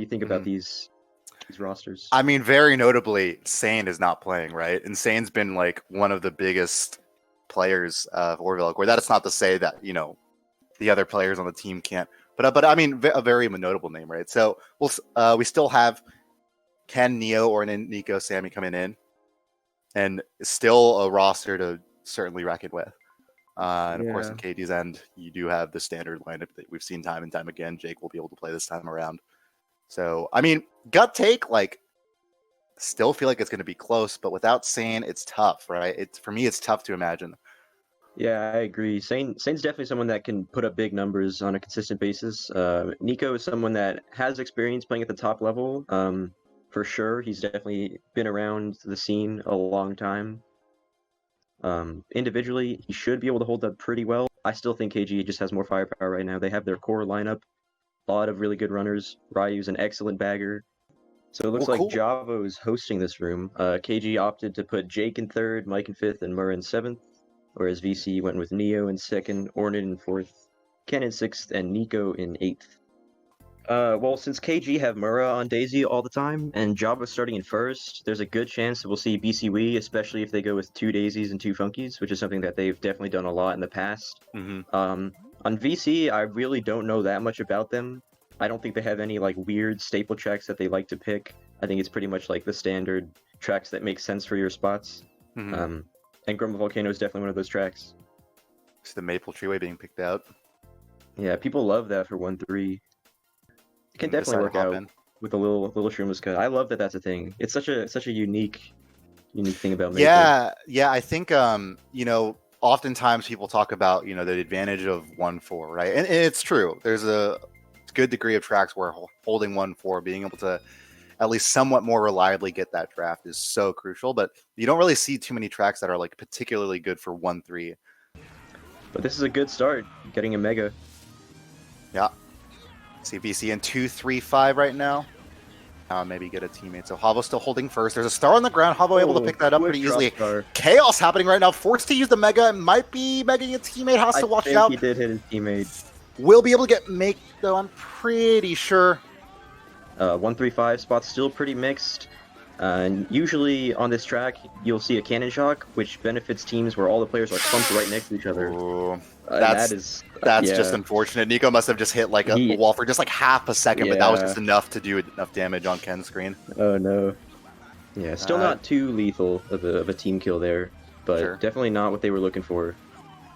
do you think about these rosters? I mean, very notably, Sane is not playing, right? And Sane's been like one of the biggest players for Vellichor. That is not to say that, you know, the other players on the team can't. But I mean, a very notable name, right? So we still have Ken, Neo, or Nico, Sammy coming in, and still a roster to certainly reckon with. And of course, in KD's end, you do have the standard lineup that we've seen time and time again. Jake will be able to play this time around. So, I mean, gut take, like, still feel like it's going to be close, but without Sane, it's tough, right? For me, it's tough to imagine. Yeah, I agree. Sane's definitely someone that can put up big numbers on a consistent basis. Nico is someone that has experience playing at the top level. For sure, he's definitely been around the scene a long time. Individually, he should be able to hold up pretty well. I still think KG just has more firepower right now. They have their core lineup, a lot of really good runners. Ryu's an excellent bagger. So it looks like Javo is hosting this room. KG opted to put Jake in third, Mike in fifth, and Murra in seventh, whereas VC went with Neo in second, Ornid in fourth, Ken in sixth, and Nico in eighth. Well, since KG have Murra on Daisy all the time, and Java starting in first, there's a good chance that we'll see BC Wii, especially if they go with 2 Daisies and 2 Funkies, which is something that they've definitely done a lot in the past. On VC, I really don't know that much about them. I don't think they have any like weird staple tracks that they like to pick. I think it's pretty much like the standard tracks that make sense for your spots. And Grumble Volcano is definitely one of those tracks. It's the Maple Treeway being picked out. Yeah, people love that for 1-3. It can definitely work out with a little Shroomless cut. I love that that's a thing. It's such a unique thing about Maple. Yeah. I think you know, oftentimes people talk about, you know, the advantage of 1-4, right? And it's true. There's a good degree of tracks where holding 1-4, being able to at least somewhat more reliably get that draft is so crucial. But you don't really see too many tracks that are like particularly good for 1-3. But this is a good start, getting a Mega. Yeah. CVC in 2-3-5 right now. Maybe get a teammate. So Havo still holding first. There's a star on the ground. Havo able to pick that up pretty easily. Chaos happening right now. Forced to use the Mega. It might be megging a teammate. Has to watch out. He did hit his teammate. Will be able to get make though. I'm pretty sure. 1-3-5 spot's still pretty mixed. And usually on this track, you'll see a cannon shock, which benefits teams where all the players are clumped right next to each other. Ooh, that's just unfortunate. Nico must have just hit like a wall for just like half a second, but that was just enough to do enough damage on Ken's screen. Oh no. Yeah, still not too lethal of a team kill there, but definitely not what they were looking for.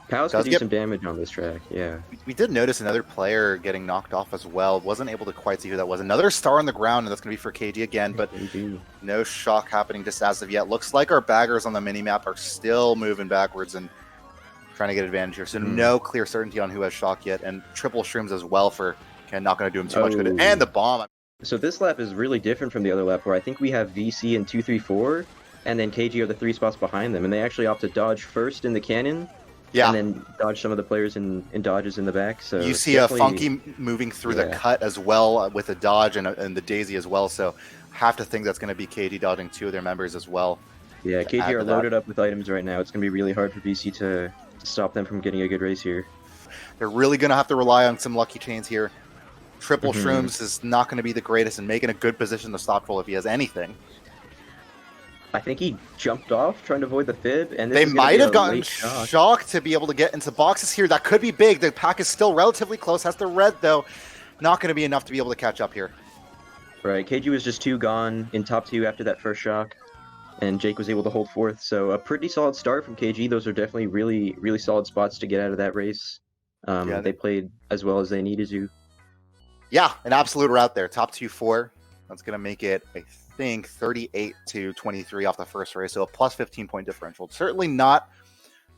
Pals could do some damage on this track, yeah. We did notice another player getting knocked off as well. Wasn't able to quite see who that was. Another star on the ground, and that's going to be for KG again, but no shock happening just as of yet. Looks like our baggers on the minimap are still moving backwards and trying to get advantage here. So no clear certainty on who has shock yet, and triple shrooms as well for Ken. Not going to do him too much good. And the bomb. So this lap is really different from the other lap, where I think we have VC in 2-3-4, and then KG are the 3 spots behind them, and they actually opt to dodge first in the cannon. Yeah. And then dodge some of the players in dodges in the back. So you see a Funky moving through the cut as well with a dodge and the Daisy as well. So have to think that's going to be KG dodging 2 of their members as well. Yeah, KG are loaded up with items right now. It's going to be really hard for VC to stop them from getting a good race here. They're really going to have to rely on some lucky chains here. Triple Shrooms is not going to be the greatest and making a good position to stop troll if he has anything. I think he jumped off trying to avoid the fib, and they might have gotten shock to be able to get into boxes here. That could be big. The pack is still relatively close. Has the red though, not going to be enough to be able to catch up here. Right, KG was just 2 gone in top 2 after that first shock, and Jake was able to hold 4th. So a pretty solid start from KG. Those are definitely really solid spots to get out of that race. They played as well as they needed to. Yeah, an absolute route there. Top 2-4. That's going to make it, I think, 38-23 off the first race. So a plus 15-point differential. Certainly not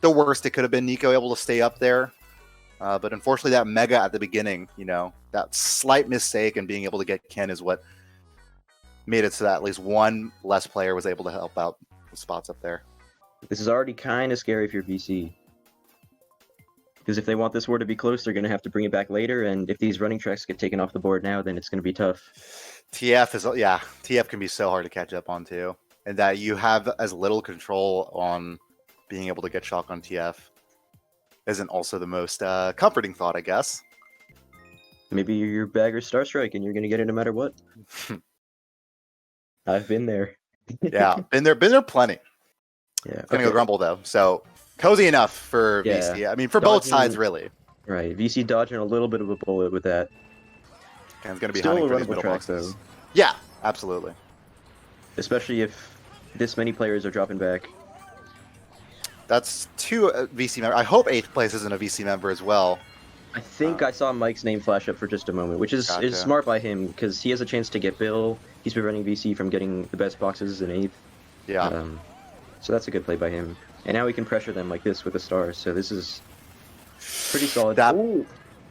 the worst it could have been. Nico able to stay up there. But unfortunately, that Mega at the beginning, you know, that slight mistake and being able to get Ken is what made it so that at least one less player was able to help out the spots up there. This is already kind of scary if you're VC. Because if they want this war to be close, they're going to have to bring it back later. And if these running tracks get taken off the board now, then it's going to be tough. TF can be so hard to catch up on too. And that you have as little control on being able to get shock on TF isn't also the most comforting thought, I guess. Maybe your bagger's Star Strike and you're gonna get it no matter what. I've been there. Yeah, been there plenty. Yeah. Gonna go Grumble though, so cozy enough for Yeah. VC. I mean, for both Dodging- sides really. Right. VC dodging a little bit of a bullet with that. Ken's gonna be Still a hunting for these runnable middle track boxes. though. Yeah, absolutely. Especially if this many players are dropping back. That's two VC members. I hope 8th place isn't a VC member as well. I think I saw Mike's name flash up for just a moment, which is Gotcha. smart by him because he has a chance to get Bill. He's preventing VC from getting the best boxes in 8th. Yeah. So that's a good play by him. And now we can pressure them like this with the stars. So this is pretty solid. That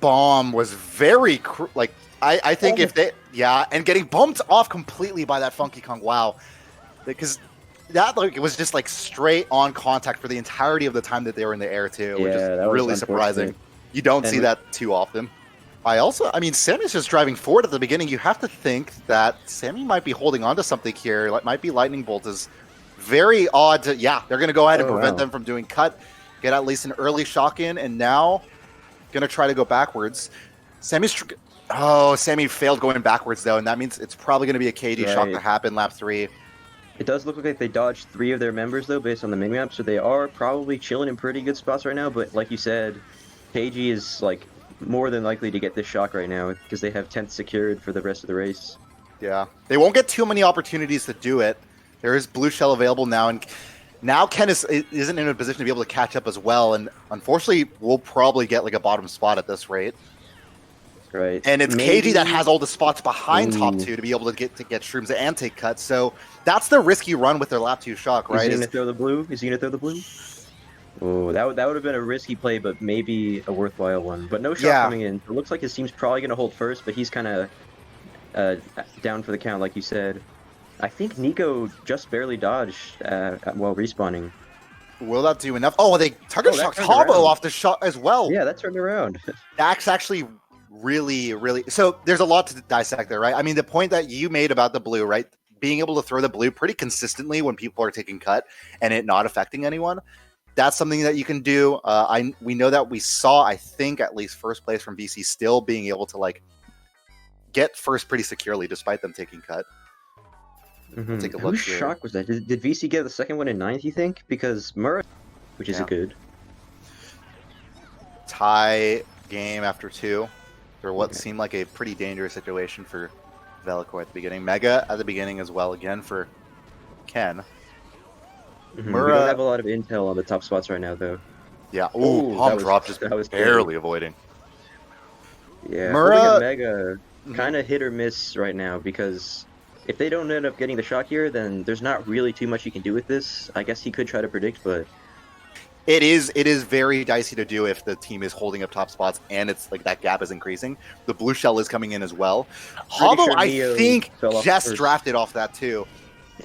bomb was very I think if they and getting bumped off completely by that Funky Kong. Wow, because that it was just straight on contact for the entirety of the time that they were in the air too, which is really surprising. You don't see that too often. I mean, Sammy's just driving forward at the beginning. You have to think that Sammy might be holding on to something here. Might be Lightning Bolt is very odd. They're going to go ahead and prevent them from doing cut, get at least an early shock in, and now going to try to go backwards. Sammy failed going backwards, though, and that means it's probably going to be a KD shock to happen lap 3. It does look like they dodged 3 of their members, though, based on the mini-map, so they are probably chilling in pretty good spots right now, but like you said, KG is, more than likely to get this shock right now, because they have 10th secured for the rest of the race. Yeah. They won't get too many opportunities to do it. There is Blue Shell available now, and now Ken isn't in a position to be able to catch up as well, and unfortunately, we'll probably get a bottom spot at this rate. Right. And it's KG that has all the spots behind top 2 to be able to get shrooms and take cuts. So that's the risky run with their lap 2 shock, right? Is he going to throw the blue? Oh, that would have been a risky play, but maybe a worthwhile one. But no shot coming in. It looks like his team's probably going to hold first, but he's kind of down for the count, like you said. I think Nico just barely dodged while respawning. Will that do enough? Oh, they target shocked Hobbo off the shot as well. Yeah, that turned around. That's actually really, really... So there's a lot to dissect there, right? I mean, the point that you made about the blue, right? Being able to throw the blue pretty consistently when people are taking cut and it not affecting anyone, that's something that you can do. We know that we saw, I think, at least first place from VC still being able to, get first pretty securely despite them taking cut. Mm-hmm. Take a look. Whose shock was that? Did VC get the second one in 9th, you think? Because Murray, which is a good tie game after 2 for what seemed like a pretty dangerous situation for Vellichor at the beginning. Mega at the beginning as well again for Ken. Mm-hmm. We don't have a lot of intel on the top spots right now, though. Yeah. Ooh, palm drop just barely avoiding. Yeah, Murray Mega kind of hit or miss right now because if they don't end up getting the shock here, then there's not really too much you can do with this. I guess he could try to predict, but it is very dicey to do if the team is holding up top spots and it's that gap is increasing. The blue shell is coming in as well. Hobbo, I think, just drafted off that too.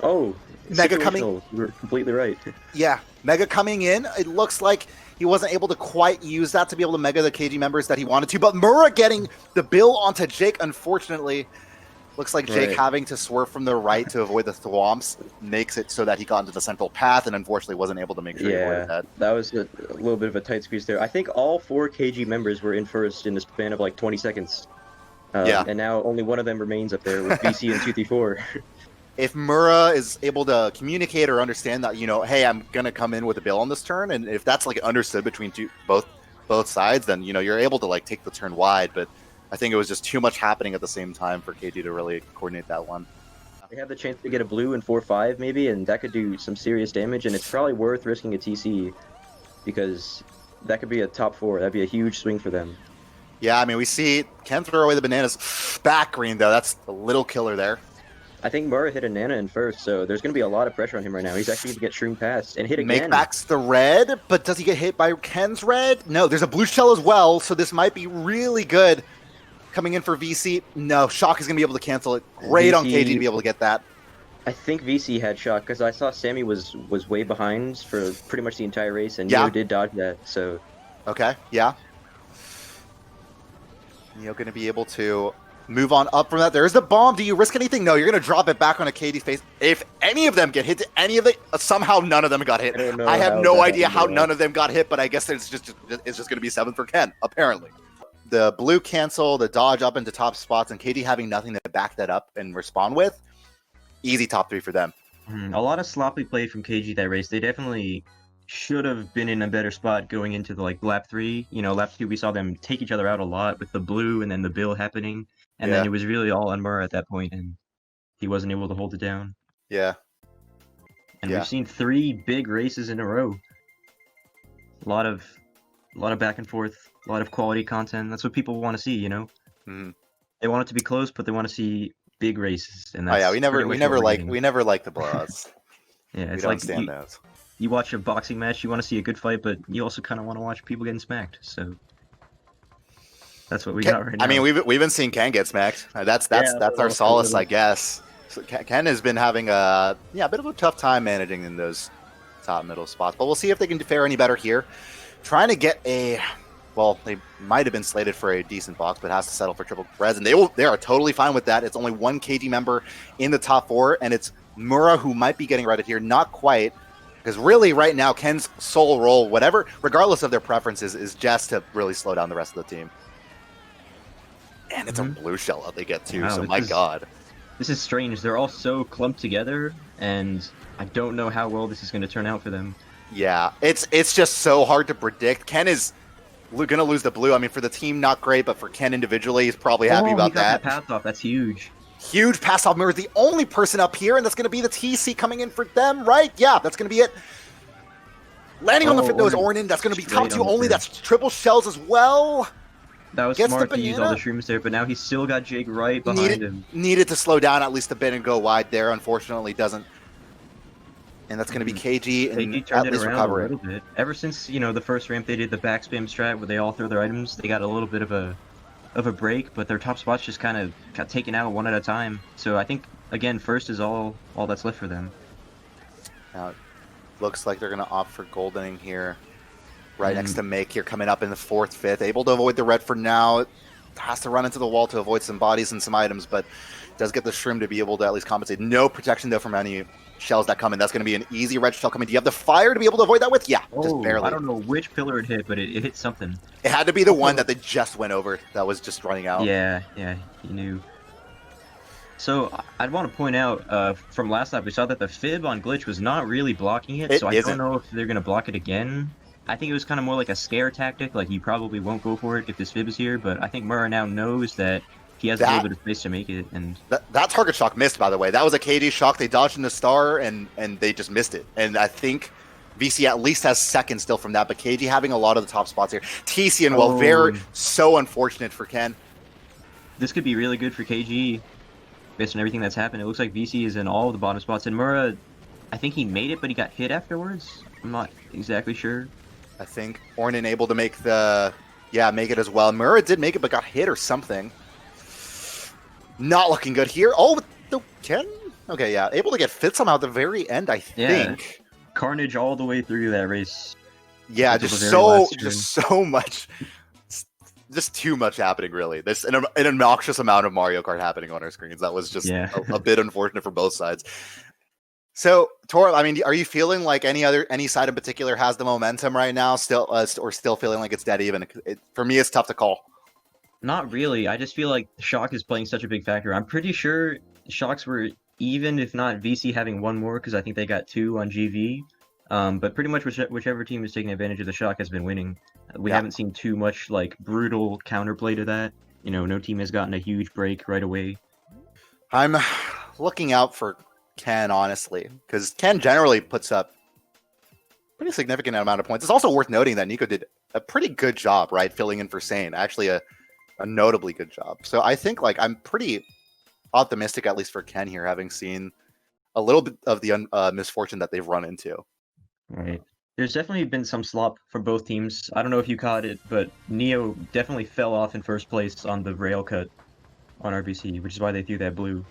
Oh, Mega coming. You're completely right. Yeah, Mega coming in. It looks like he wasn't able to quite use that to be able to Mega the KG members that he wanted to, but Murra getting the bill onto Jake, unfortunately. Looks like Jake having to swerve from the right to avoid the thwomps makes it so that he got into the central path and unfortunately wasn't able to make sure he avoided that. That was a little bit of a tight squeeze there. I think all 4 KG members were in first in the span of 20 seconds. And now only one of them remains up there with VC and 234. If Murra is able to communicate or understand that, hey, I'm going to come in with a bill on this turn, and if that's understood between both sides, then, you're able to take the turn wide, but I think it was just too much happening at the same time for KG to really coordinate that one. They have the chance to get a blue in 4-5 maybe, and that could do some serious damage, and it's probably worth risking a TC because that could be a top 4. That'd be a huge swing for them. Yeah, I mean, we see Ken throw away the bananas. Back green, though. That's a little killer there. I think Murra hit a Nana in first, so there's going to be a lot of pressure on him right now. He's actually going to get Shroom past and hit again. Make backs the red, but does he get hit by Ken's red? No, there's a blue shell as well, so this might be really good. Coming in for VC. No, Shock is going to be able to cancel it. Great VC, on KG to be able to get that. I think VC had Shock because I saw Sammy was way behind for pretty much the entire race, and Neo did dodge that. So, okay, yeah. Neo going to be able to move on up from that. There's the bomb. Do you risk anything? No, you're going to drop it back on a KD's face. If any of them get hit, any of it, somehow none of them got hit. I have no idea how none of them got hit, but I guess it's just going to be 7 for Ken, apparently. the blue cancel, the dodge up into top spots, and KD having nothing to back that up and respond with, easy top 3 for them. A lot of sloppy play from KG that race. They definitely should have been in a better spot going into the lap 3. Lap 2 we saw them take each other out a lot with the blue and then the bill happening, and then it was really all on Murrah at that point, and he wasn't able to hold it down. Yeah. And we've seen 3 big races in a row. A lot of back and forth, a lot of quality content. That's what people want to see, They want it to be close, but they want to see big races. And that's we never like the blowouts. Yeah, it's we don't like stand those. You watch a boxing match, you want to see a good fight, but you also kind of want to watch people getting smacked. So that's what we got right now. I mean, we've been seeing Ken get smacked. That's our solace, I guess. So Ken has been having a bit of a tough time managing in those top middle spots, but we'll see if they can fare any better here. Trying to get they might have been slated for a decent box, but has to settle for triple res, and they are totally fine with that. It's only one KG member in the top 4, and it's Murrah who might be getting redded here. Not quite, because really right now Ken's sole role, regardless of their preferences, is just to really slow down the rest of the team. And it's a blue shell that they get too. Wow, so my God. This is strange. They're all so clumped together, and I don't know how well this is going to turn out for them. Yeah, it's just so hard to predict. Ken is going to lose the blue. I mean, for the team, not great, but for Ken individually, he's probably happy about he got that. Pass off. That's huge. Huge pass off. Mirror, the only person up here, and that's going to be the TC coming in for them, right? Yeah, that's going to be it. Landing on the fit nose Ornan. That's going to be top 2 only. That's triple shells as well. That was smart to use all the shrooms there, but now he's still got Jake right behind him. Needed to slow down at least a bit and go wide there. Unfortunately, doesn't. And that's going to be KG and at least recovery. A little bit. Ever since the first ramp, they did the back spam strat where they all throw their items. They got a little bit of a break, but their top spots just kind of got taken out one at a time. So I think again, first is all that's left for them. Now, it looks like they're going to opt for goldening here. Right next to Make here, coming up in the 4th, 5th. Able to avoid the red for now. It has to run into the wall to avoid some bodies and some items, but does get the shroom to be able to at least compensate. No protection, though, from any shells that come in. That's going to be an easy red shell coming. Do you have the fire to be able to avoid that with? Yeah, just barely. I don't know which pillar it hit, but it hit something. It had to be the one that they just went over that was just running out. Yeah, he knew. So I'd want to point out from last night, we saw that the fib on Glitch was not really blocking it, so I don't know if they're going to block it again. I think it was kind of more like a scare tactic, like you probably won't go for it if this fib is here, but I think Murrah now knows that he has a little bit of space to make it. And that target shock missed, by the way. That was a KD shock. They dodged in the star, and they just missed it. And I think VC at least has second still from that, but KG having a lot of the top spots here. TC and very so unfortunate for Ken. This could be really good for KG based on everything that's happened. It looks like VC is in all of the bottom spots, and Murrah, I think he made it, but he got hit afterwards. I'm not exactly sure. I think Ornan able to make make it as well. Murrah did make it, but got hit or something. Not looking good here. Oh, the Ken? Okay, yeah. Able to get fit somehow at the very end, I think. Carnage all the way through that race. Yeah, just so much. Just too much happening, really. There's an obnoxious amount of Mario Kart happening on our screens. That was just a bit unfortunate for both sides. So, Tor, I mean, are you feeling like any side in particular has the momentum right now, still, or still feeling like it's dead even? For me, it's tough to call. Not really. I just feel like Shock is playing such a big factor. I'm pretty sure Shocks were even, if not VC having one more, because I think they got 2 on GV. But pretty much whichever team is taking advantage of the Shock has been winning. We haven't seen too much like brutal counterplay to that. No team has gotten a huge break right away. I'm looking out for Ken, honestly, because Ken generally puts up pretty significant amount of points. It's also worth noting that Nico did a pretty good job, right, filling in for Sane. Actually, a notably good job. So I think I'm pretty optimistic, at least for Ken here, having seen a little bit of the misfortune that they've run into. Right. There's definitely been some slop for both teams. I don't know if you caught it, but Neo definitely fell off in first place on the rail cut on RBC, which is why they threw that blue.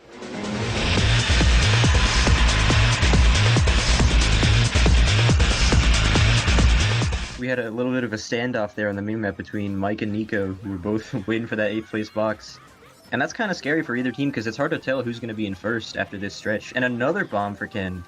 We had a little bit of a standoff there on the meme map between Mike and Nico, who were both waiting for that 8th place box. And that's kind of scary for either team, because it's hard to tell who's going to be in first after this stretch. And another bomb for Ken.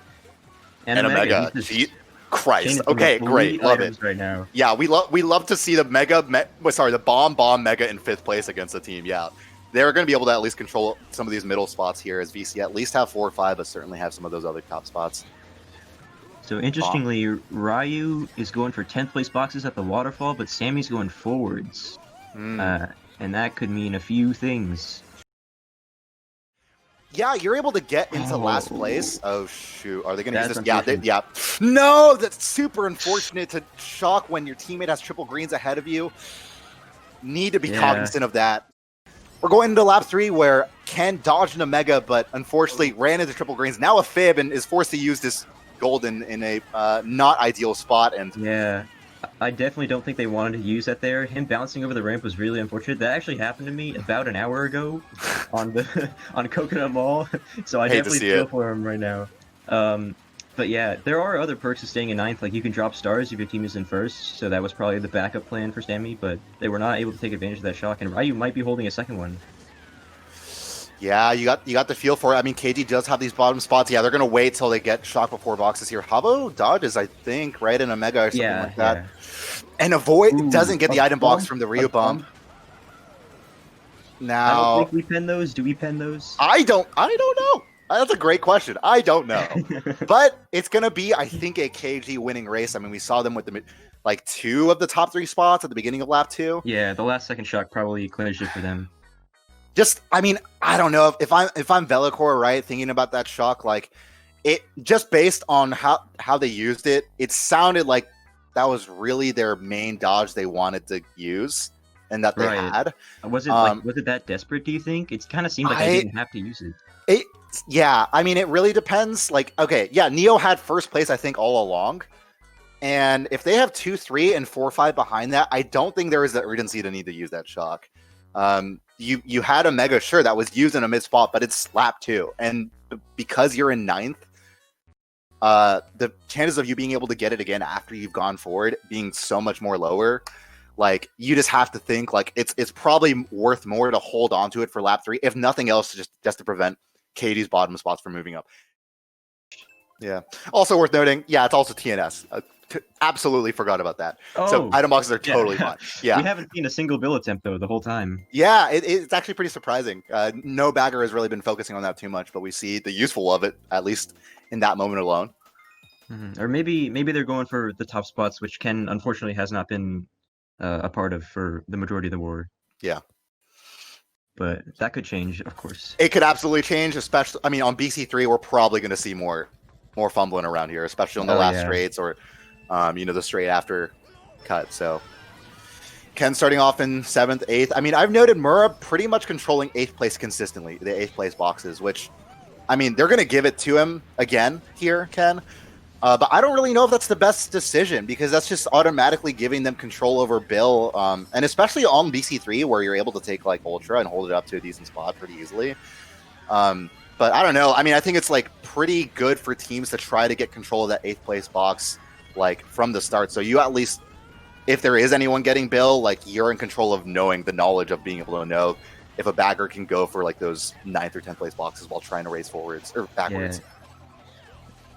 And a mega cheat. Christ. Okay, great. Love it. Right now. Yeah, we love to see the the bomb mega in 5th place against the team. Yeah. They're going to be able to at least control some of these middle spots here as VC at least have 4 or 5, but certainly have some of those other top spots. So interestingly, Ryu is going for 10th place boxes at the waterfall, but Sammy's going forwards. And that could mean a few things. Yeah, you're able to get into last place. Oh, shoot. Are they going to use this? Yeah. No, that's super unfortunate to shock when your teammate has triple greens ahead of you. Need to be cognizant of that. We're going into lap 3 where Ken dodged a mega, but unfortunately ran into triple greens. Now a fib and is forced to use this golden in a not ideal spot. And yeah, I definitely don't think they wanted to use that there. Him bouncing over the ramp was really unfortunate. That actually happened to me about an hour ago on Coconut Mall. So I definitely feel for him right now. But yeah, there are other perks of staying in 9th. Like you can drop stars if your team is in 1st. So that was probably the backup plan for Sammy, but they were not able to take advantage of that shock. And Ryu might be holding a 2nd one. Yeah, you got the feel for it. I mean, KG does have these bottom spots. Yeah, they're going to wait till they get shock before boxes here. Havo dodges, I think, right in a mega or something like that. Yeah. And doesn't get the item box from the Ryu bump. Now, I don't think we pen those. Do we pen those? I don't know. That's a great question. I don't know. But it's going to be, I think, a KG winning race. I mean, we saw them with 2 of the top 3 spots at the beginning of lap 2. Yeah, the last second shock probably clinched it for them. I mean, I don't know if I'm Vellichor, right, thinking about that shock, like it just based on how they used it, it sounded like that was really their main dodge they wanted to use and that they had. Was it that desperate, do you think? It kind of seemed like they didn't have to use it. Yeah, I mean, it really depends. Like, okay, yeah, Neo had 1st place, I think, all along. And if they have 2, 3, and 4, 5 behind that, I don't think there is that urgency to need to use that shock. You had a mega, sure, that was used in a mid spot, but it's lap 2. And because you're in 9th, the chances of you being able to get it again after you've gone forward being so much more lower, like you just have to think like it's probably worth more to hold on to it for lap 3, if nothing else, just to prevent KD's bottom spots from moving up. Yeah. Also worth noting, yeah, it's also TNS. Absolutely forgot about that. So item boxes are totally fine. Yeah. We haven't seen a single bill attempt though the whole time. Yeah, it's actually pretty surprising. No bagger has really been focusing on that too much, but we see the useful of it, at least in that moment alone. Mm-hmm. Or maybe they're going for the top spots, which Ken unfortunately has not been a part of for the majority of the war. Yeah. But that could change, of course. It could absolutely change, especially, I mean, on BC3, we're probably going to see more fumbling around here, especially on the last straights or, the straight after cut. So Ken starting off in 7th, 8th. I mean, I've noted Mura pretty much controlling 8th place consistently, the 8th place boxes, which, I mean, they're going to give it to him again here, Ken. But I don't really know if that's the best decision because that's just automatically giving them control over Bill. And especially on BC3 where you're able to take like Ultra and hold it up to a decent spot pretty easily. But I don't know. I mean, I think it's like pretty good for teams to try to get control of that 8th place box like from the start. So you at least, if there is anyone getting Bill, like you're in control of knowing the knowledge of being able to know if a bagger can go for like those 9th or 10th place boxes while trying to race forwards or backwards. Yeah.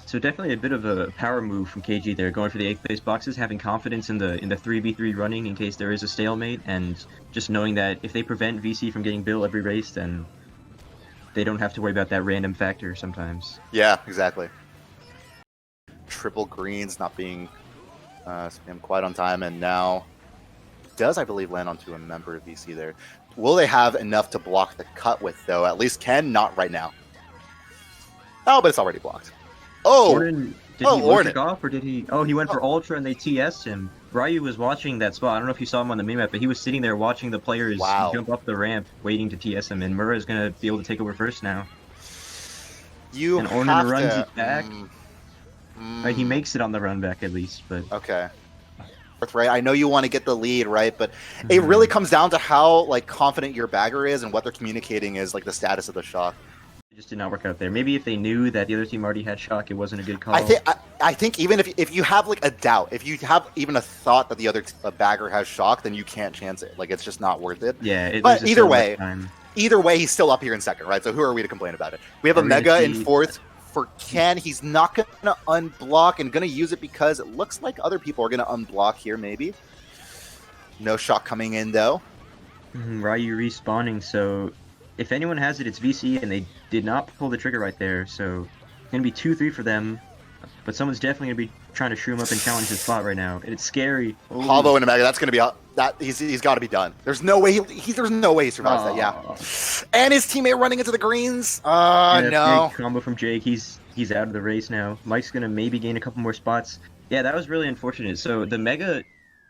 So definitely a bit of a power move from KG there, going for the 8th place boxes, having confidence in the 3v3 running in case there is a stalemate, and just knowing that if they prevent VC from getting Bill every race, then they don't have to worry about that random factor sometimes. Yeah, exactly. Triple greens not being spammed quite on time, and now does, I believe, land onto a member of VC there. Will they have enough to block the cut with, though? At least Ken, not right now. Oh, but it's already blocked. Oh, Did he work off, or did he? Oh, he went for Ultra and they TS'd him. Ryu was watching that spot. I don't know if you saw him on the minimap, but he was sitting there watching the players jump up the ramp, waiting to TS him. And Mura is going to be able to take over first now. And Ornan runs it back. Right, he makes it on the run back at least, but okay. Right, I know you want to get the lead, right? But it really comes down to how like confident your bagger is and what they're communicating is like the status of the shock. Just did not work out there. Maybe if they knew that the other team already had shock, it wasn't a good call. I think even if you have like a doubt, if you have even a thought that the other bagger has shock, then you can't chance it. Like it's just not worth it. Yeah. But either way, he's still up here in 2nd, right? So who are we to complain about it? We have a mega in 4th for Ken. He's not going to unblock and going to use it because it looks like other people are going to unblock here, maybe. No shot coming in, though. Ryu respawning, so if anyone has it, it's VC, and they did not pull the trigger right there, so it's going to be 2-3 for them. But someone's definitely going to be trying to shroom up and challenge his spot right now. And it's scary. Pavo and Omega, that's going to be he's got to be done. There's no way there's no way he survives that. Yeah. And his teammate running into the greens. No. Big combo from Jake. He's out of the race now. Mike's going to maybe gain a couple more spots. Yeah, that was really unfortunate. So the Mega,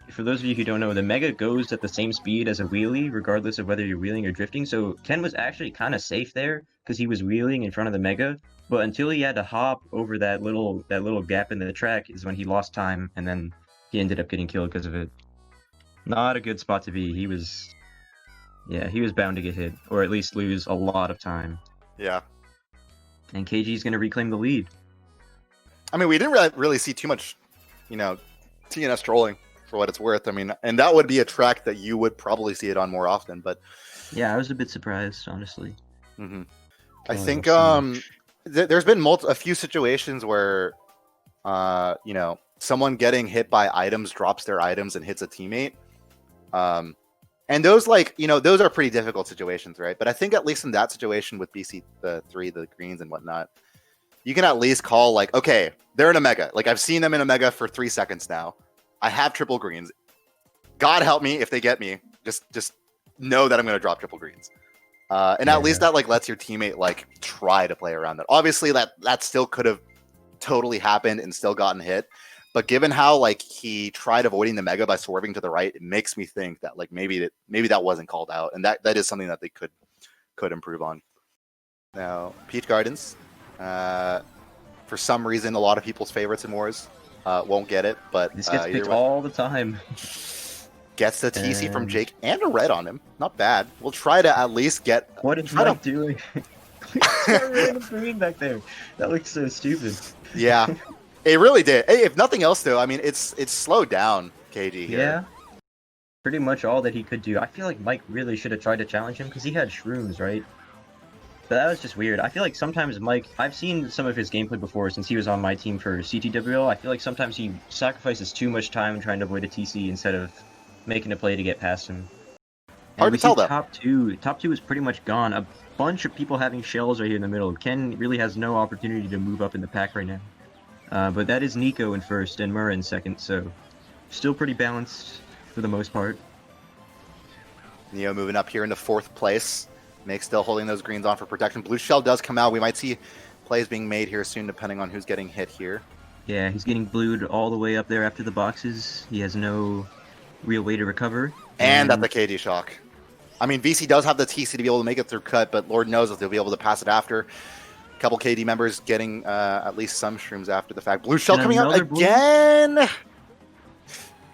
for those of you who don't know, the Mega goes at the same speed as a wheelie, regardless of whether you're wheeling or drifting. So Ken was actually kind of safe there because he was wheeling in front of the Mega. But until he had to hop over that little gap in the track is when he lost time, and then he ended up getting killed because of it. Not a good spot to be. He was bound to get hit, or at least lose a lot of time. Yeah. And KG's going to reclaim the lead. I mean, we didn't really see too much, TNS trolling for what it's worth. I mean, and that would be a track that you would probably see it on more often, but... Yeah, I was a bit surprised, honestly. Mm-hmm. I think there's been a few situations where, someone getting hit by items drops their items and hits a teammate. And those those are pretty difficult situations, right? But I think at least in that situation with BC, the greens and whatnot, you can at least call okay, they're in a Mega. I've seen them in a Mega for 3 seconds now. I have triple greens. God help me if they get me. Just know that I'm going to drop triple greens. At least that lets your teammate try to play around that. Obviously that still could have totally happened and still gotten hit. But given how he tried avoiding the Mega by swerving to the right, it makes me think that maybe that wasn't called out, and that is something that they could improve on. Now Peach Gardens, for some reason, a lot of people's favorites in Wars won't get it, but this gets picked all the time. Gets the TC from Jake and a red on him. Not bad. We'll try to at least get... What is Mike doing? That random green back there. That looks so stupid. Yeah, it really did. Hey, if nothing else, though, I mean, it's slowed down KG here. Yeah. Pretty much all that he could do. I feel like Mike really should have tried to challenge him because he had shrooms, right? But that was just weird. I feel like sometimes Mike... I've seen some of his gameplay before since he was on my team for CTWL. I feel like sometimes he sacrifices too much time trying to avoid a TC instead of making a play to get past him. Hard to tell, though. Top two is pretty much gone. A bunch of people having shells right here in the middle. Ken really has no opportunity to move up in the pack right now. But that is Nico in first and Murrah in second, so still pretty balanced for the most part. Neo moving up here into fourth place. Make still holding those greens on for protection. Blue shell does come out. We might see plays being made here soon, depending on who's getting hit here. Yeah, he's getting blued all the way up there after the boxes. He has no real way to recover. And at the KD shock. I mean, VC does have the TC to be able to make it through cut, but Lord knows if they'll be able to pass it after. A couple KD members getting at least some shrooms after the fact. Blue shell coming out again. Blue.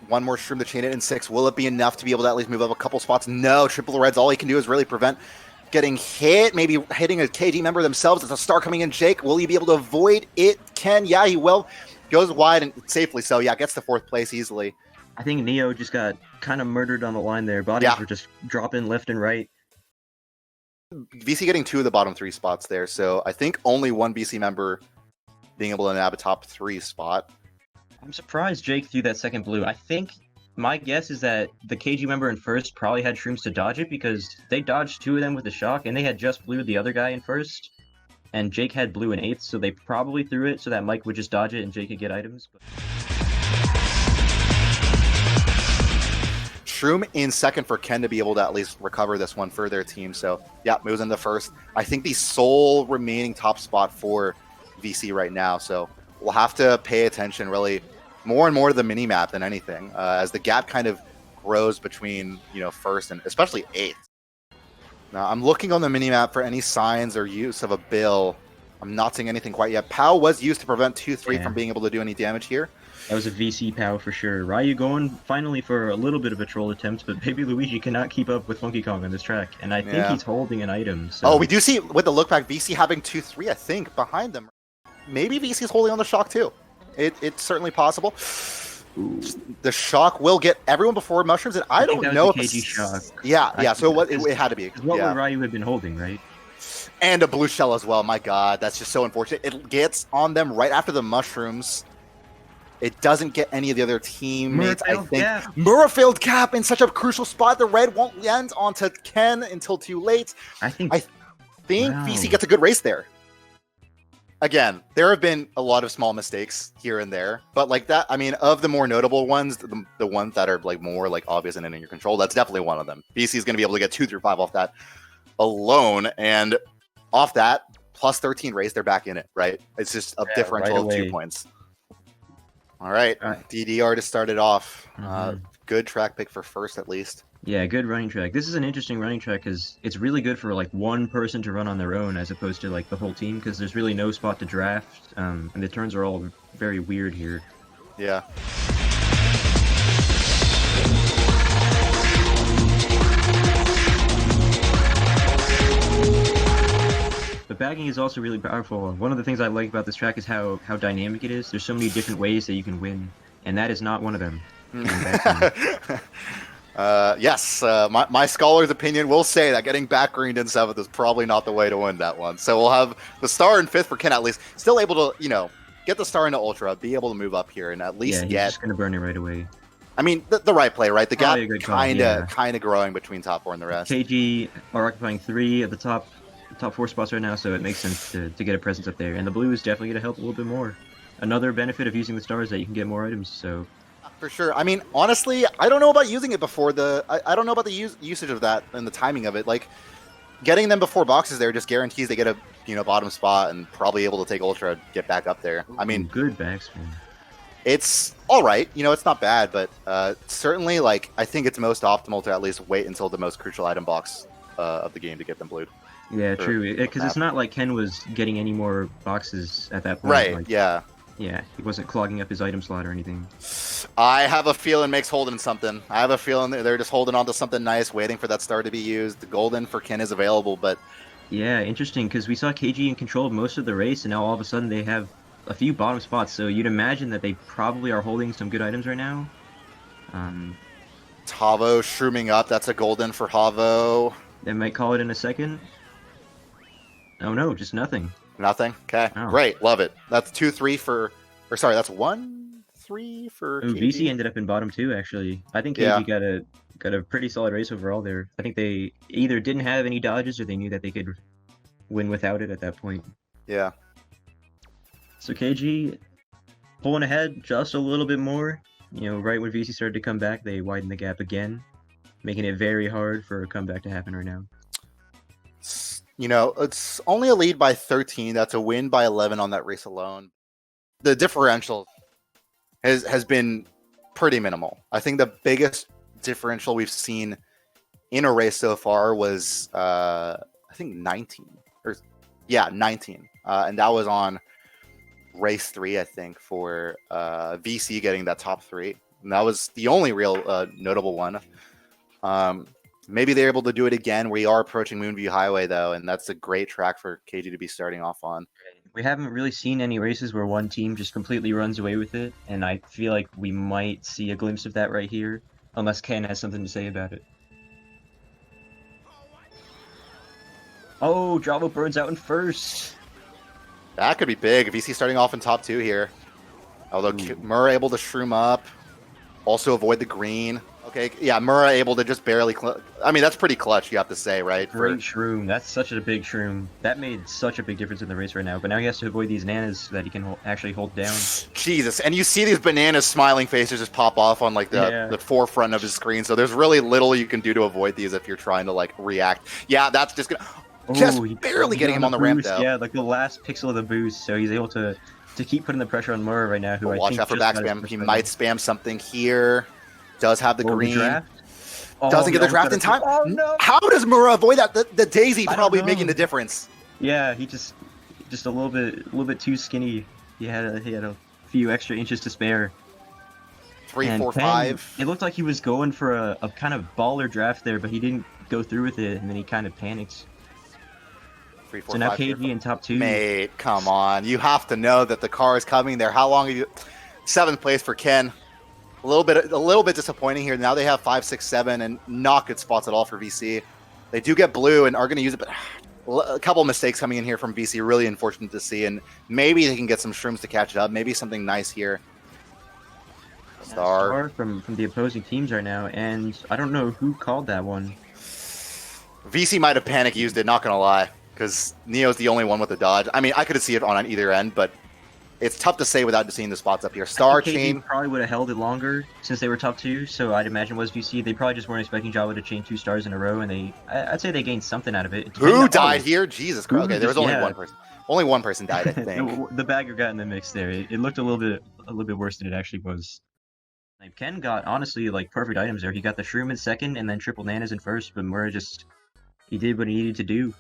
One more shroom to chain it in 6. Will it be enough to be able to at least move up a couple spots? No. Triple reds. All he can do is really prevent getting hit. Maybe hitting a KD member themselves. It's a star coming in. Jake, will he be able to avoid it? Ken, yeah, he will. Goes wide and safely so. Yeah, gets the 4th place easily. I think Neo just got kind of murdered on the line there. Bodies were just dropping left and right. VC getting 2 of the bottom 3 spots there, so I think only one VC member being able to nab a top 3 spot. I'm surprised Jake threw that second blue. I think my guess is that the KG member in first probably had shrooms to dodge it because they dodged 2 of them with the shock, and they had just blue the other guy in first, and Jake had blue in 8th, so they probably threw it so that Mike would just dodge it and Jake could get items. Shroom in second for Ken to be able to at least recover this one for their team. So, yeah, moves into first. I think the sole remaining top spot for VC right now. So, we'll have to pay attention really more and more to the mini-map than anything as the gap kind of grows between, first and especially 8th. Now, I'm looking on the mini-map for any signs or use of a bill. I'm not seeing anything quite yet. POW was used to prevent 2-3 from being able to do any damage here. That was a VC POW for sure. Ryu going finally for a little bit of a troll attempt, but Baby Luigi cannot keep up with Funky Kong on this track, and I think he's holding an item. So. Oh, we do see with the look back, VC having 2-3, I think, behind them. Maybe VC's holding on the shock too. It's certainly possible. Ooh. The shock will get everyone before mushrooms, and I don't know if KG shock. Yeah. So it had to be. What would Ryu have been holding, right? And a blue shell as well. My God, that's just so unfortunate. It gets on them right after the mushrooms. It doesn't get any of the other teammates, I think. Mura failed cap in such a crucial spot. The red won't land onto Ken until too late. I think wow. VC gets a good race there. Again, there have been a lot of small mistakes here and there, but like that, I mean, of the more notable ones, the ones that are like more like obvious and in your control, that's definitely one of them. VC is going to be able to get 2 through 5 off that alone, and off that plus 13 race, they're back in it, right? It's just a differential of 2 points. All right, DDR to start it off. Good track pick for first, at least. Yeah, good running track. This is an interesting running track because it's really good for like one person to run on their own as opposed to like the whole team because there's really no spot to draft, and the turns are all very weird here. Yeah. The bagging is also really powerful. One of the things I like about this track is how dynamic it is. There's so many different ways that you can win, and that is not one of them. Yes, my scholar's opinion will say that getting back greened in 7th is probably not the way to win that one. So we'll have the star in 5th for Ken, at least. Still able to, you know, get the star into Ultra, be able to move up here, and at least he's get... just going to burn it right away. I mean, the right play, right? The gap kind of growing between top 4 and the rest. KG are occupying 3 of the top 4 spots right now, so it makes sense to get a presence up there. And the blue is definitely going to help a little bit more. Another benefit of using the stars is that you can get more items, so... For sure. I mean, honestly, I don't know about using it before the... I don't know about the usage of that and the timing of it. Like, getting them before boxes there just guarantees they get a, you know, bottom spot and probably able to take Ultra and get back up there. I mean... Good backspin. It's all right. You know, it's not bad, but certainly, like, I think it's most optimal to at least wait until the most crucial item box of the game to get them blued. Yeah, true. Because it's not like Ken was getting any more boxes at that point. Right, like, yeah. Yeah, he wasn't clogging up his item slot or anything. I have a feeling Make's holding something. I have a feeling they're just holding on to something nice, waiting for that star to be used. The golden for Ken is available, but... Yeah, interesting, because we saw KG in control of most of the race, and now all of a sudden they have a few bottom spots, so you'd imagine that they probably are holding some good items right now. Havo shrooming up. That's a golden for Havo. They might call it in a second. Oh no, just nothing. Nothing? Okay. Oh. Great. Love it. That's 2-3 for... Or sorry, that's 1-3 for KG. VC ended up in bottom 2, actually. I think KG got a pretty solid race overall there. I think they either didn't have any dodges or they knew that they could win without it at that point. Yeah. So KG pulling ahead just a little bit more. You know, right when VC started to come back, they widened the gap again, making it very hard for a comeback to happen right now. You know, it's only a lead by 13. That's a win by 11 on that race alone. The differential has been pretty minimal. I think the biggest differential we've seen in a race so far was, I think 19. 19. And that was on race 3, I think, for VC getting that top 3. And that was the only real notable one. Maybe they're able to do it again. We are approaching Moonview Highway, though, and that's a great track for KG to be starting off on. We haven't really seen any races where one team just completely runs away with it, and I feel like we might see a glimpse of that right here, unless Ken has something to say about it. Oh, Java burns out in first. That could be big. VC starting off in top 2 here. Although Murray able to shroom up, also avoid the green. Okay, yeah, Murray able to just barely... I mean, that's pretty clutch, you have to say, right? Great shroom. That's such a big shroom. That made such a big difference in the race right now. But now he has to avoid these nanas so that he can actually hold down. Jesus, and you see these bananas smiling faces just pop off on like the forefront of his screen. So there's really little you can do to avoid these if you're trying to like react. Yeah, that's just gonna... Just barely getting him on the ramp, though. Yeah, like the last pixel of the boost, so he's able to keep putting the pressure on Murray right now, who I watch think out for back spam. He might spam something here. Does have the green. Doesn't get the draft in time. Oh, no. How does Murray avoid that? The daisy probably making the difference. Yeah, he just a little bit too skinny. He had a few extra inches to spare. 3, 4, 5. It looked like he was going for a kind of baller draft there, but he didn't go through with it, and then he kind of panicked. 3, 4, so now 5 KG in top 2. Mate, come on. You have to know that the car is coming there. How long are you... 7th place for Ken. A little bit disappointing here. Now they have 5, 6, 7, and not good spots at all for VC. They do get blue and are going to use it, but A couple mistakes coming in here from VC, really unfortunate to see, and maybe they can get some shrooms to catch it up. Maybe something nice here. Star from the opposing teams right now, and I don't know who called that one. VC might have panic used it, not gonna lie, because Neo's the only one with the dodge. I mean, I could see it on either end, but it's tough to say without seeing the spots up here. Star chain probably would have held it longer since they were top 2, so I'd imagine was VC. They probably just weren't expecting Java to chain 2 stars in a row, and I'd say they gained something out of it. Who died here? Jesus Christ! Okay, there was only one person. Only one person died, I think. The bagger got in the mix there. It looked a little bit worse than it actually was. Like, Ken got honestly like perfect items there. He got the shroom in second, and then triple nanas in first. But Mura he did what he needed to do.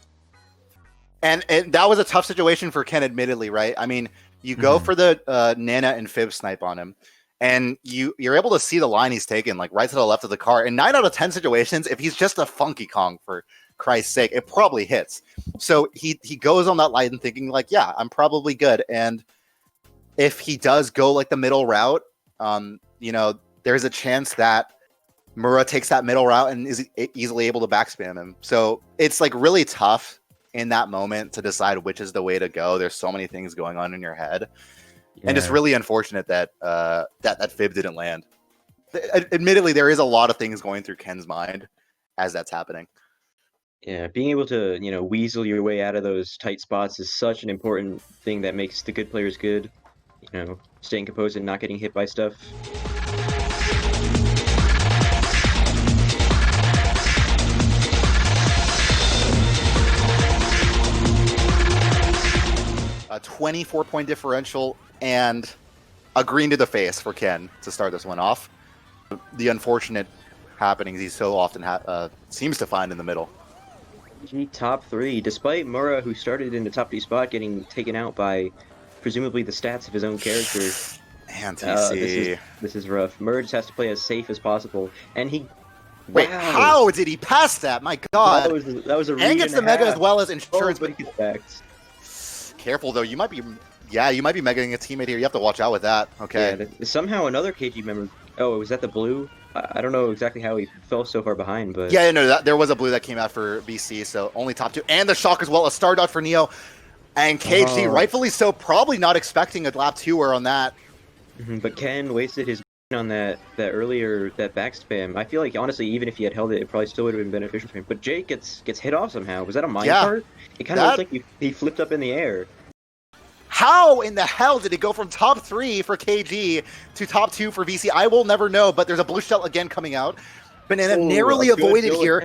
And that was a tough situation for Ken, admittedly, right? I mean, you go for the Nana and Fib snipe on him, and you're able to see the line he's taken, like right to the left of the car. In 9 out of 10 situations, if he's just a Funky Kong, for Christ's sake, it probably hits. So he goes on that line thinking like, yeah, I'm probably good. And if he does go like the middle route, there's a chance that Mura takes that middle route and is easily able to backspam him. So it's like really tough in that moment to decide which is the way to go. There's so many things going on in your head, and it's really unfortunate that that Fib didn't land. Admittedly, there is a lot of things going through Ken's mind as that's happening. Yeah, being able to weasel your way out of those tight spots is such an important thing that makes the good players good. Staying composed and not getting hit by stuff. 24-point differential and a green to the face for Ken to start this one off. The unfortunate happenings he so often seems to find in the middle. Top 3, despite Mura, who started in the top 3 spot, getting taken out by presumably the stats of his own character. Man, TC. This is rough. Mura just has to play as safe as possible, and he. Wait, how did he pass that? My God! That was a read and gets the mega as well as insurance, but he gets back. Careful though, you might be megaing a teammate here. You have to watch out with that. Okay. Yeah, somehow another KG member. Oh, was that the blue? I don't know exactly how he fell so far behind, but yeah, no, there was a blue that came out for BC, so only top 2, and the shock as well. A star dot for Neo, and KG, rightfully so, probably not expecting a lap 2-er on that. But Ken wasted his on that earlier back spam. I feel like honestly, even if he had held it, it probably still would have been beneficial for him. But Jake gets hit off somehow. Was that a mine cart? It kind of looked like he flipped up in the air. How in the hell did it go from top 3 for KG to top 2 for VC? I will never know, but there's a blue shell again coming out. Banana narrowly avoided here,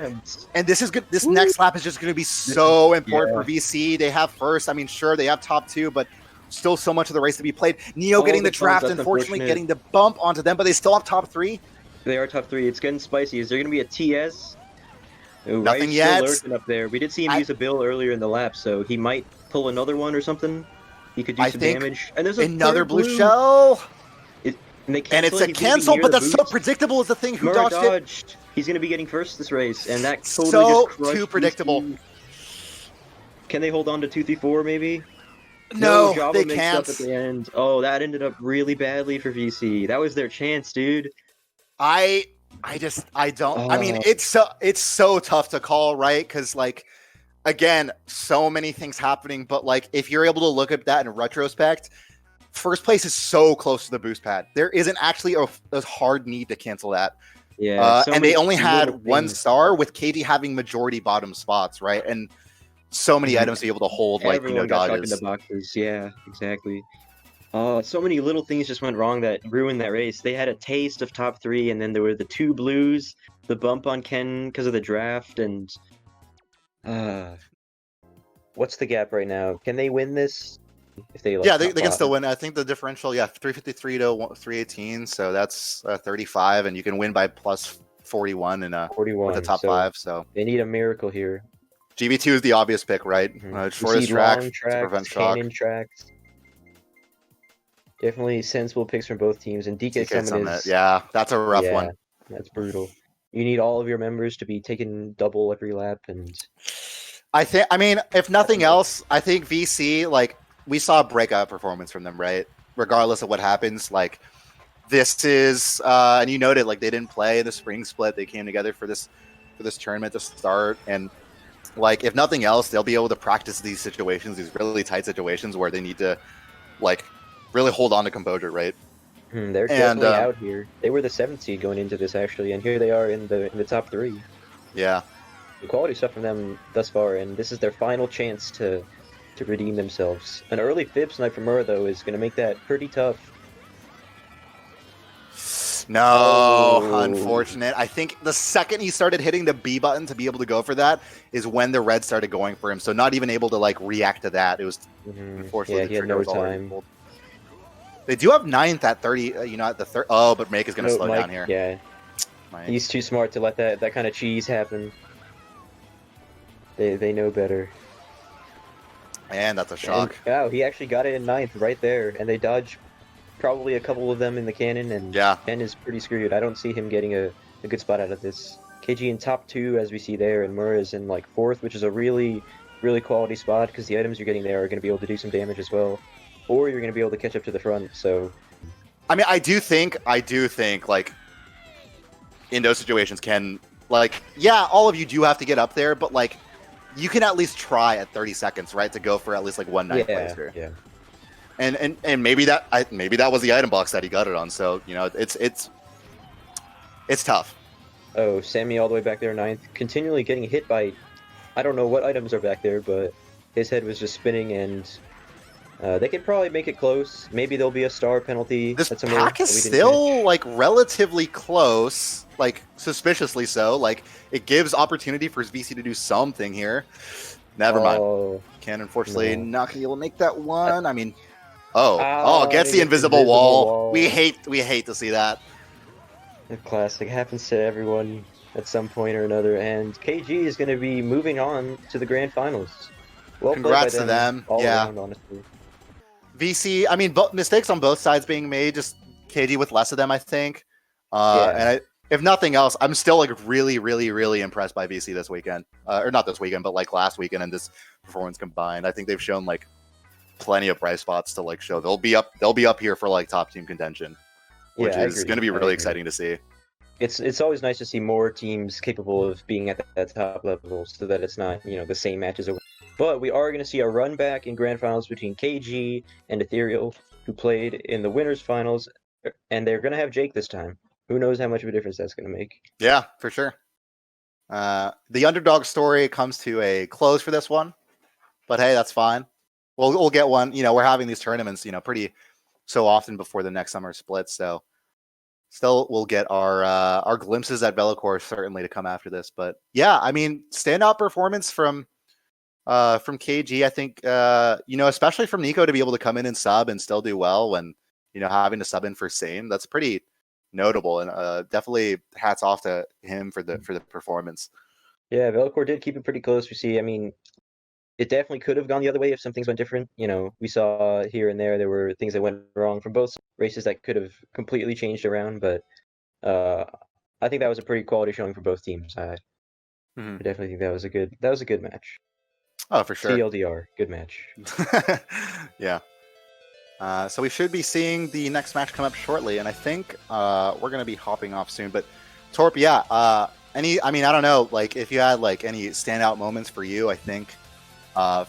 and this is good. This next lap is just going to be so important for VC. They have first. I mean, sure, they have top 2, but still so much of the race to be played. Neo getting the draft, unfortunately getting the bump onto them, but they still have top 3. They are top 3. It's getting spicy. Is there going to be a TS? Nothing yet. Still lurking up there. We did see him use a bill earlier in the lap, so he might pull another one or something. He could do some damage. And there's another blue shell. And it's a cancel, but that's so predictable is the thing. Who dodged it? He's going to be getting first this race, and that totally just too predictable. Can they hold on to 2-3-4 maybe? No, Java they makes can't. Up at the end. Oh, that ended up really badly for VC. That was their chance, dude. I don't. I mean, it's so tough to call, right? Because again, so many things happening, but if you're able to look at that in retrospect, first place is so close to the boost pad. There isn't actually a hard need to cancel that. Yeah, and they only had 1 star with KD having majority bottom spots, right? And so many items to be able to hold, Everyone got dodges. Stuck in the boxes. Yeah, exactly. So many little things just went wrong that ruined that race. They had a taste of top 3, and then there were the 2 blues, the bump on Ken because of the draft, and what's the gap right now? Can they win this? If they they can still win. I think the differential, 353 to 318, so that's 35, and you can win by plus 41 in 41 with the top 5. So they need a miracle here. GB2 is the obvious pick, right? Shortest track to prevent shock. Canyon tracks. Definitely sensible picks from both teams, and DK Summit is... Yeah, that's a rough one. That's brutal. You need all of your members to be taking double every lap, and... I mean, if nothing else, I think VC, we saw a breakout performance from them, right? Regardless of what happens, this is, and you noted, they didn't play the spring split. They came together for this tournament to start, and like, if nothing else, they'll be able to practice these situations, these really tight situations where they need to, like, really hold on to composure, right? They're definitely out here. They were the 7th seed going into this, actually, and here they are in the top 3. Yeah. The quality stuff from them thus far, and this is their final chance to redeem themselves. An early fib snipe from Mura, though, is going to make that pretty tough. No, unfortunate. I think the second he started hitting the B button to be able to go for that is when the red started going for him. So not even able to like react to that. It was unfortunately yeah, he had no time. They do have 9th at 30. At the third. Oh, but Make is going to slow Mike, down here. Yeah, Mike. He's too smart to let that kind of cheese happen. They know better. And that's a shock. Wow, he actually got it in 9th right there, and they dodged probably a couple of them in the cannon, and Ken is pretty screwed. I don't see him getting a good spot out of this. KG in top 2, as we see there, and Mura is in like 4th, which is a really, really quality spot, because the items you're getting there are going to be able to do some damage as well, or you're going to be able to catch up to the front. So, I mean, I do think, like, in those situations, Ken, like, yeah, all of you do have to get up there, but like, you can at least try at 30 seconds, right, to go for at least like 1 9th place here. Yeah. And maybe that was the item box that he got it on. So it's tough. Oh, Sammy all the way back there 9th, continually getting hit by, I don't know what items are back there, but his head was just spinning, and they could probably make it close. Maybe there'll be a star penalty. This pack is still like relatively close, like suspiciously so. Like it gives opportunity for VC to do something here. Never mind. Can unfortunately not gonna be able to make that one. I mean. Gets the invisible wall. We hate to see that. The classic happens to everyone at some point or another, and KG is going to be moving on to the grand finals. Well, congrats to them. All around, honestly. VC, I mean, mistakes on both sides being made. Just KG with less of them, I think. And if nothing else, I'm still like really, really, really impressed by VC this weekend, or not this weekend, but like last weekend and this performance combined. I think they've shown like plenty of bright spots to like show they'll be up here for like top team contention, which is going to be really exciting to see. It's always nice to see more teams capable of being at that top level, so that it's not the same matches over. But we are going to see a run back in grand finals between KG and Ethereal, who played in the winners finals, and they're going to have Jake this time. Who knows how much of a difference that's going to make? Yeah, for sure. The underdog story comes to a close for this one, but hey, that's fine. We'll get one. We're having these tournaments, pretty so often before the next summer split. So still we'll get our glimpses at Vellichor certainly to come after this. But yeah, I mean, standout performance from KG. I think especially from Nico to be able to come in and sub and still do well when having to sub in for Sane. That's pretty notable, and definitely hats off to him for the performance. Yeah, Vellichor did keep it pretty close. We see, I mean, it definitely could have gone the other way if some things went different. We saw here and there were things that went wrong from both races that could have completely changed around, but I think that was a pretty quality showing for both teams. I definitely think that was a good match. Oh, for sure. TLDR, good match. Yeah. So we should be seeing the next match come up shortly, and I think we're going to be hopping off soon. But Torp, yeah, I don't know, like if you had like any standout moments for you, I think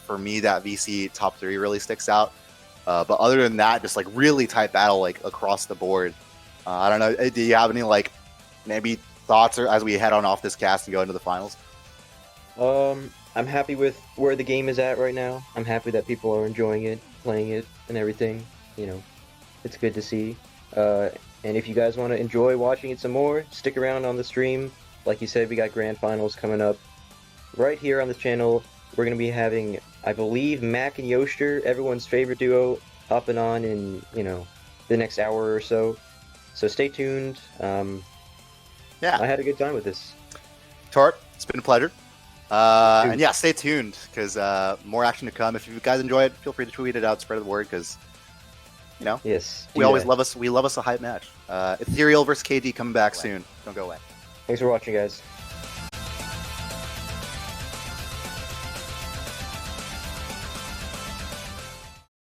for me that VC top 3 really sticks out. But other than that, just like really tight battle like across the board. I don't know. Do you have any like maybe thoughts or as we head on off this cast and go into the finals? I'm happy with where the game is at right now. I'm happy that people are enjoying it, playing it, and everything. It's good to see. And if you guys want to enjoy watching it some more, stick around on the stream. Like you said, we got grand finals coming up right here on this channel. We're going to be having, I believe, Mac and Yoster, everyone's favorite duo, up and on in, the next hour or so. So stay tuned. I had a good time with this. Torp, it's been a pleasure. And yeah, stay tuned because more action to come. If you guys enjoy it, feel free to tweet it out, spread the word because, yes, we always love us. We love us a hype match. Ethereal versus KD coming back soon. Don't go away. Thanks for watching, guys.